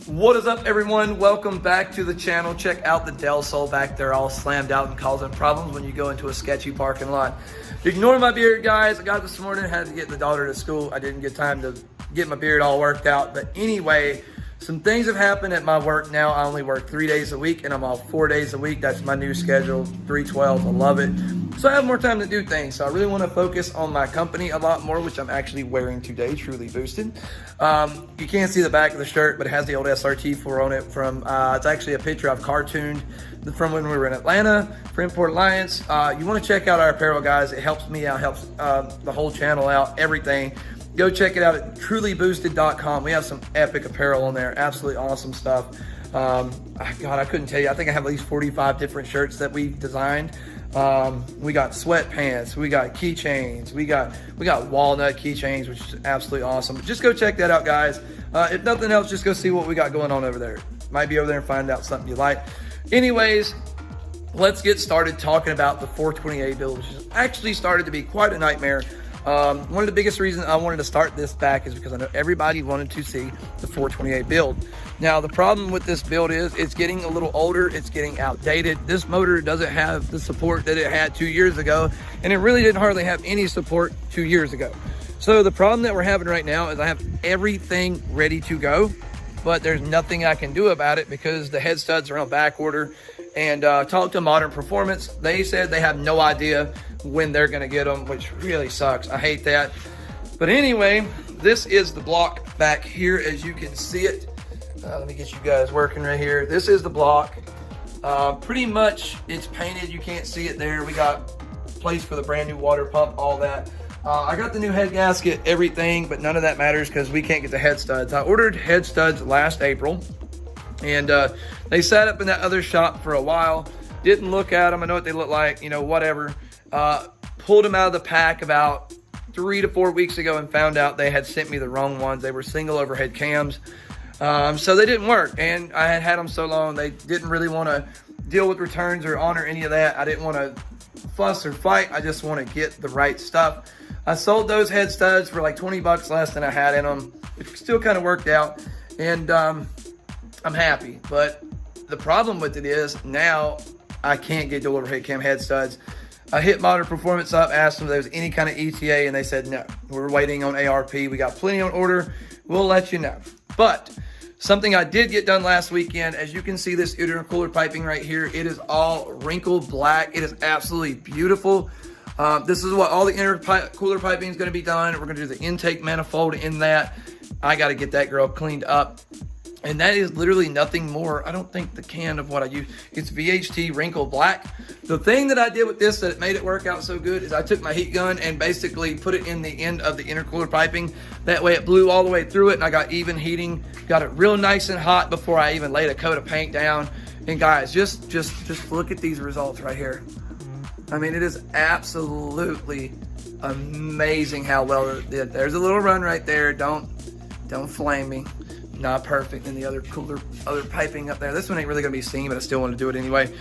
What is up, everyone? Welcome back to the channel. Check out the Del Sol back there all slammed out and causing problems when you go into a sketchy parking lot. Ignore my beard, guys. I got this morning, had to get the daughter to school. I didn't get time to get my beard all worked out. But anyway, some things have happened at my work now. I only work 3 days a week and I'm off 4 days a week. That's my new schedule, 3/12. I love it. So I have more time to do things. So I really want to focus on my company a lot more, which I'm actually wearing today, Truly Boosted. You can't see the back of the shirt, but it has the old SRT4 on it from, it's actually a picture I've cartooned from when we were in Atlanta for Import Alliance. You want to check out our apparel, guys. It helps me out, helps the whole channel out, everything. Go check it out at trulyboosted.com. We have some epic apparel on there, absolutely awesome stuff. God, I couldn't tell you. I think I have at least 45 different shirts that we've designed. We got sweatpants, we got keychains, we got walnut keychains, which is absolutely awesome. Just go check that out, guys. If nothing else, just go see what we got going on over there. Might be over there and find out something you like. Anyways, let's get started talking about the 428 build, which has actually started to be quite a nightmare. One of the biggest reasons I wanted to start this back is because I know everybody wanted to see the 428 build. Now, the problem with this build is it's getting a little older, it's getting outdated. This motor doesn't have the support that it had 2 years ago, and it really didn't hardly have any support 2 years ago. So the problem that we're having right now is I have everything ready to go, but there's nothing I can do about it because the head studs are on back order. And talked to Modern Performance. They said they have no idea when they're gonna get them, which really sucks. I hate that. But anyway, this is the block back here, as you can see it. Let me get you guys working right here. This is the block. Pretty much it's painted. You can't see it there. We got place for the brand new water pump, all that. I got the new head gasket, everything, but none of that matters because we can't get the head studs. I ordered head studs last April. And they sat up in that other shop for a while, didn't look at them. I know what they look like, you know, whatever. Pulled them out of the pack about 3 to 4 weeks ago and found out they had sent me the wrong ones. They were single overhead cams. So they didn't work. And I had had them so long, they didn't really want to deal with returns or honor any of that. I didn't want to fuss or fight. I just want to get the right stuff. I sold those head studs for like 20 bucks less than I had in them. It still kind of worked out. And I'm happy, but the problem with it is now I can't get dual overhead cam head studs. I hit Modern Performance up, asked them if there was any kind of ETA, and they said no. We're waiting on ARP. We got plenty on order. We'll let you know. But something I did get done last weekend, as you can see this intercooler piping right here, it is all wrinkled black. It is absolutely beautiful. This is what all the intercooler piping is going to be done. We're going to do the intake manifold in that. I got to get that girl cleaned up. And that is literally nothing more. I don't think the can of what I use, it's VHT wrinkle black. The thing that I did with this that made it work out so good is I took my heat gun and basically put it in the end of the intercooler piping. That way it blew all the way through it and I got even heating, got it real nice and hot before I even laid a coat of paint down. And guys, just look at these results right here. I mean, it is absolutely amazing how well it did. There's a little run right there. Don't flame me. Not perfect. And the other piping up there. This one ain't really gonna be seen, but I still want to do it anyway.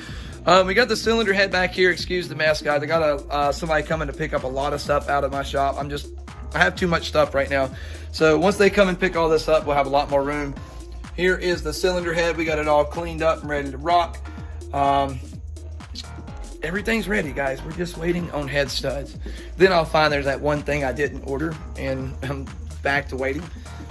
We got the cylinder head back here. Excuse the mess, guys. I got somebody coming to pick up a lot of stuff out of my shop. I have too much stuff right now. So once they come and pick all this up, we'll have a lot more room. Here is the cylinder head. We got it all cleaned up and ready to rock. Everything's ready, guys. We're just waiting on head studs. Then I'll find there's that one thing I didn't order, and I'm back to waiting.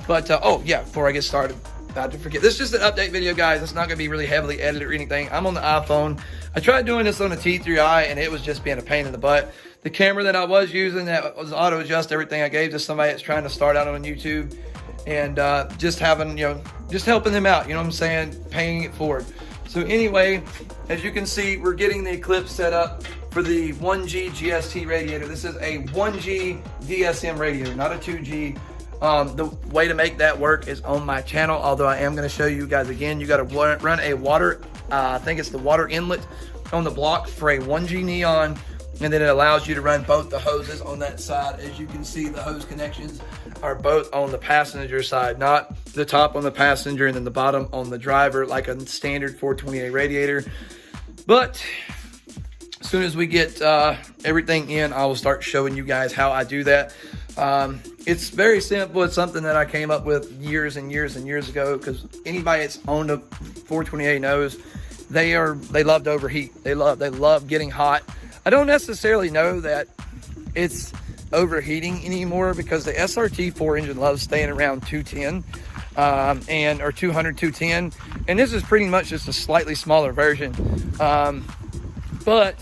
But, oh yeah, before I get started, about to forget. This is just an update video, guys. It's not going to be really heavily edited or anything. I'm on the iPhone. I tried doing this on a T3i, and it was just being a pain in the butt. The camera that I was using that was auto-adjust everything I gave to somebody that's trying to start out on YouTube. And just having, you know, just helping them out, you know what I'm saying? Paying it forward. So anyway, as you can see, we're getting the Eclipse set up for the 1G GST radiator. This is a 1G DSM radiator, not a 2G. The way to make that work is on my channel, although I am going to show you guys again. You got to run a water, I think it's the water inlet on the block for a 1G neon, and then it allows you to run both the hoses on that side. As you can see, the hose connections are both on the passenger side, not the top on the passenger and then the bottom on the driver like a standard 428 radiator. But as soon as we get everything in, I will start showing you guys how I do that. It's very simple. It's something that I came up with years and years and years ago, because anybody that's owned a 428 knows they love to overheat. They love getting hot. I don't necessarily know that it's overheating anymore, because the SRT4 engine loves staying around 210 or 200, 210, and this is pretty much just a slightly smaller version. But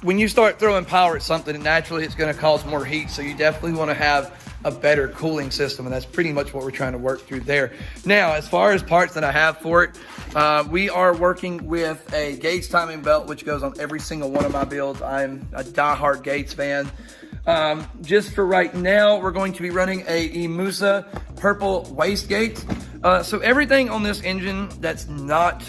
when you start throwing power at something, naturally it's going to cause more heat, so you definitely want to have a better cooling system, and that's pretty much what we're trying to work through there. Now, as far as parts that I have for it, we are working with a Gates timing belt, which goes on every single one of my builds. I'm a diehard Gates fan. Just for right now, we're going to be running a Emusa purple wastegate. So everything on this engine that's not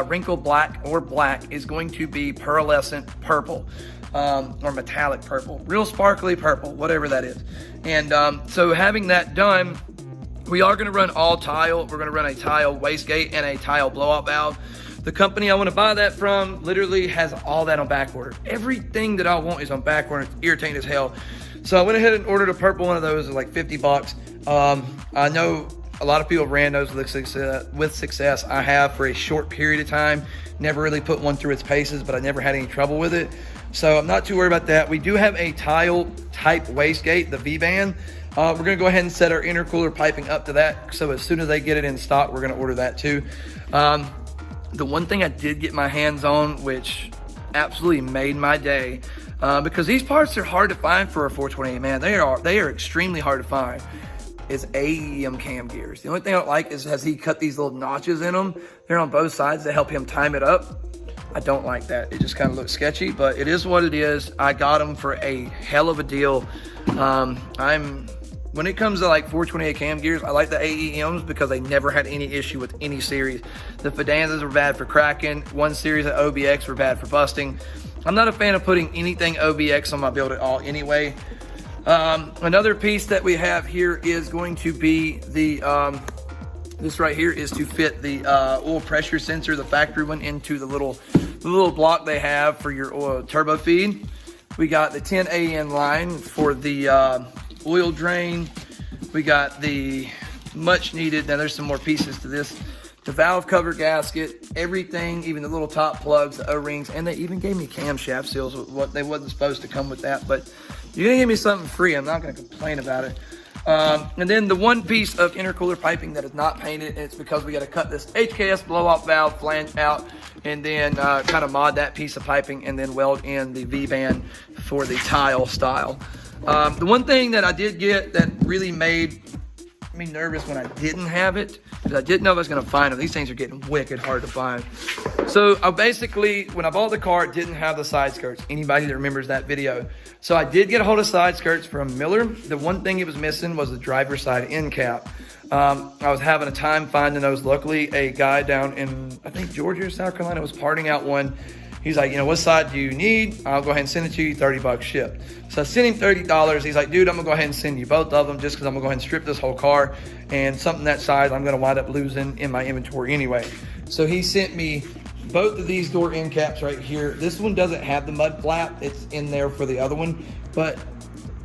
wrinkled black or black is going to be pearlescent purple, or metallic purple, real sparkly purple, whatever that is. And so having that done, we are going to run all tile. We're going to run a tile wastegate and a tile blowout valve. The company I want to buy that from literally has all that on back order. Everything that I want is on back order. It's irritating as hell. So I went ahead and ordered a purple one of those at like 50 bucks. I know a lot of people ran those with success. I have for a short period of time. Never really put one through its paces, but I never had any trouble with it. So I'm not too worried about that. We do have a tile type wastegate, the V-band. We're going to go ahead and set our intercooler piping up to that. So as soon as they get it in stock, we're going to order that too. The one thing I did get my hands on, which absolutely made my day, because these parts are hard to find for a 428, man. They are extremely hard to find, is Aem Cam Gears. The only thing I don't like is has he cut these little notches in them. They're on both sides to help him time it up. I don't like that. It just kind of looks sketchy, but it is what it is. I got them for a hell of a deal. When it comes to like 428 cam gears, I like the AEMs because they never had any issue with any series. The Fidanzas were bad for cracking. One series of OBX were bad for busting. I'm not a fan of putting anything OBX on my build at all anyway. Another piece that we have here is going to be the, this right here is to fit the oil pressure sensor, the factory one, into the little block they have for your oil turbo feed. We got the 10 AN line for the oil drain. We got the much needed, now there's some more pieces to this, the valve cover gasket, everything, even the little top plugs, the O-rings, and they even gave me camshaft seals. What they wasn't supposed to come with that, but you're gonna give me something free, I'm not gonna complain about it. And then the one piece of intercooler piping that is not painted, and it's because we got to cut this HKS blowout valve flange out, and then kind of mod that piece of piping, and then weld in the V-band for the tile style. The one thing that I did get that really made me nervous when I didn't have it, because I didn't know if I was going to find them. These things are getting wicked hard to find. So I basically, when I bought the car, it didn't have the side skirts. Anybody that remembers that video. So I did get a hold of side skirts from Miller. The one thing it was missing was the driver's side end cap. I was having a time finding those. Luckily, a guy down in, I think, Georgia or South Carolina was parting out one. He's like, you know, what side do you need? I'll go ahead and send it to you, 30 bucks shipped. So I sent him $30. He's like, dude, I'm gonna go ahead and send you both of them just because I'm gonna go ahead and strip this whole car, and something that size I'm gonna wind up losing in my inventory anyway. So he sent me both of these door end caps right here. This one doesn't have the mud flap. It's in there for the other one, but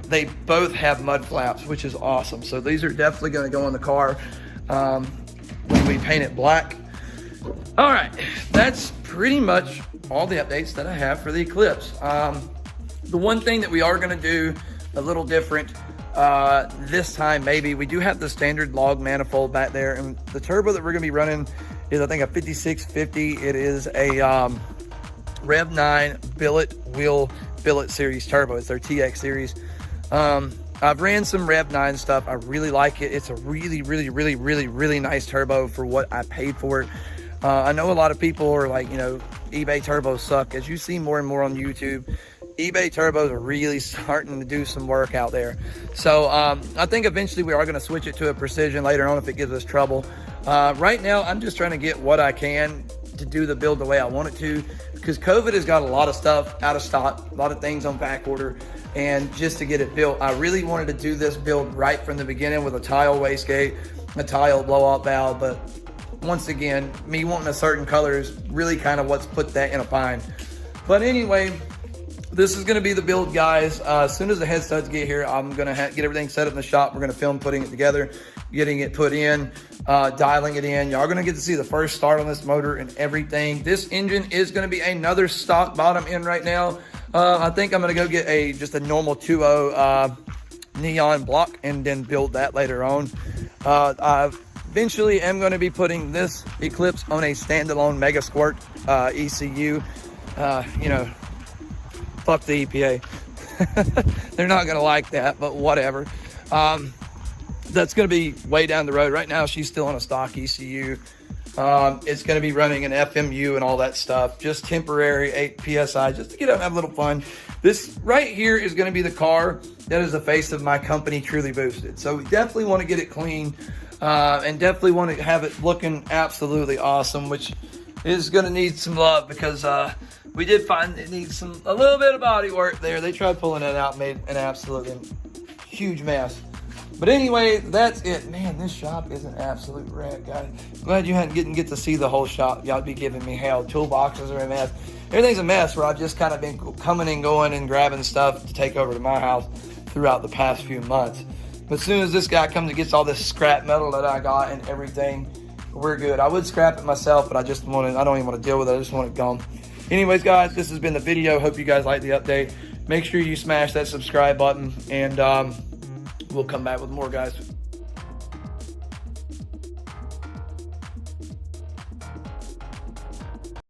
they both have mud flaps, which is awesome. So these are definitely gonna go in the car when we paint it black. All right, that's pretty much all the updates that I have for the Eclipse. The one thing that we are gonna do a little different this time, maybe, we do have the standard log manifold back there, and the turbo that we're gonna be running is, I think, a 5650. It is a Rev 9 billet series turbo. It's their TX series. I've ran some Rev 9 stuff. I really like it. It's a really nice turbo for what I paid for it. I know a lot of people are like, you know, eBay turbos suck. As you see more and more on YouTube, eBay turbos are really starting to do some work out there. So I think eventually we are going to switch it to a precision later on if it gives us trouble. Right now, I'm just trying to get what I can to do the build the way I want it to, because COVID has got a lot of stuff out of stock, a lot of things on back order, and just to get it built, I really wanted to do this build right from the beginning with a tile wastegate, a tile blowout valve, but once again, me wanting a certain color is really kind of what's put that in a bind. But anyway, this is going to be the build, guys. As soon as the head studs get here, I'm going to get everything set up in the shop. We're going to film putting it together, getting it put in, dialing it in. Y'all are going to get to see the first start on this motor and everything. This engine is going to be another stock bottom end right now. I think I'm going to go get just a normal 2.0 neon block and then build that later on. I eventually am going to be putting this Eclipse on a standalone Mega Squirt ECU. You know, fuck the EPA. They're not going to like that, but whatever. That's going to be way down the road. Right now, she's still on a stock ECU. It's going to be running an FMU and all that stuff. Just temporary 8 PSI, just to get out and have a little fun. This right here is going to be the car that is the face of my company, Truly Boosted. So we definitely want to get it clean and definitely want to have it looking absolutely awesome, which is going to need some love because we did find it needs a little bit of body work there. They tried pulling it out, made an absolutely huge mess. But anyway, that's it. Man, this shop is an absolute wreck, guys. Glad you didn't get to see the whole shop. Y'all be giving me hell. Toolboxes are a mess. Everything's a mess where I've just kind of been coming and going and grabbing stuff to take over to my house throughout the past few months. But as soon as this guy comes and gets all this scrap metal that I got and everything, we're good. I would scrap it myself, but I don't even want to deal with it. I just want it gone. Anyways, guys, this has been the video. Hope you guys liked the update. Make sure you smash that subscribe button, and we'll come back with more, guys.